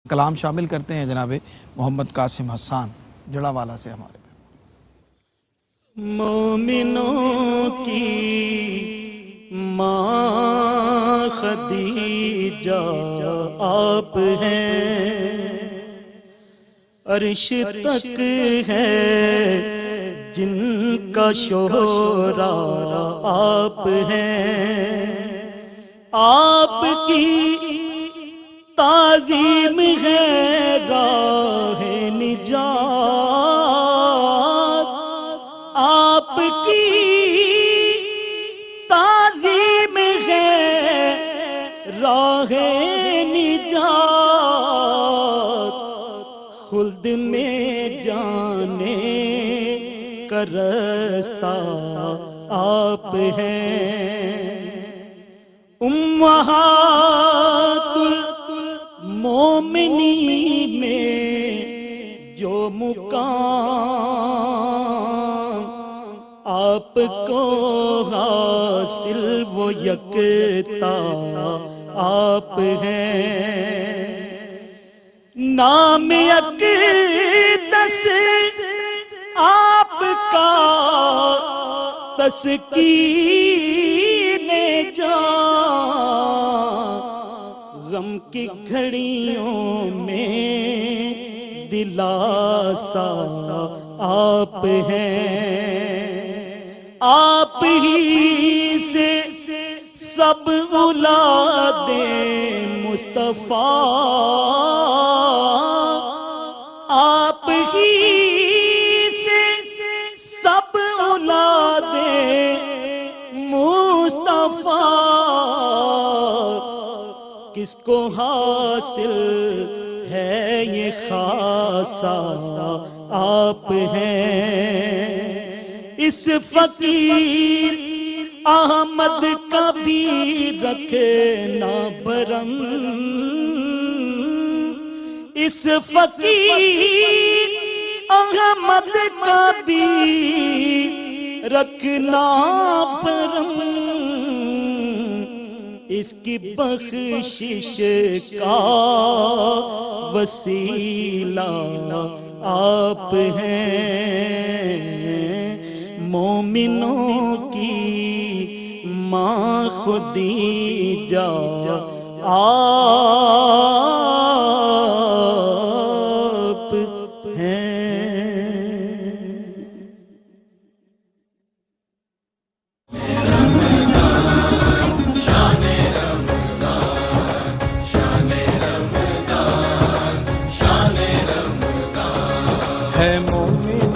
کلام شامل کرتے ہیں جناب محمد قاسم حسان جڑا والا سے ہمارے پہ۔ مومنوں کی ماں خدیجہ آپ ہیں، عرش تک ہے جن کا شہرا آپ ہیں، آپ کی تعظیم ہے راہ نجات، آپ کی تعظیم ہے راہ نجات، خلد میں جانے کا رستہ آپ ہیں، امہات المومنین میں جو مقام آپ کو حاصل وہ یکتا آپ ہیں، نام اقدس آپ کا تسکین جان، غم کی گھڑیوں میں دلاسا آپ ہیں، آپ ہی سے سب اولاد مصطفیٰ، آپ ہی سے سب اولاد مصطفیٰ، کس کو حاصل ہے یہ خاصہ آپ ہیں، اس فقیر احمد کا بھی رکھنا بھرم، اس فقیر احمد کا بھی رکھنا بھرم، اس کی بخشش کا وسیلہ آپ ہیں، مومنوں کی ماں خدیجہ آپ ہیں۔ ہے مومن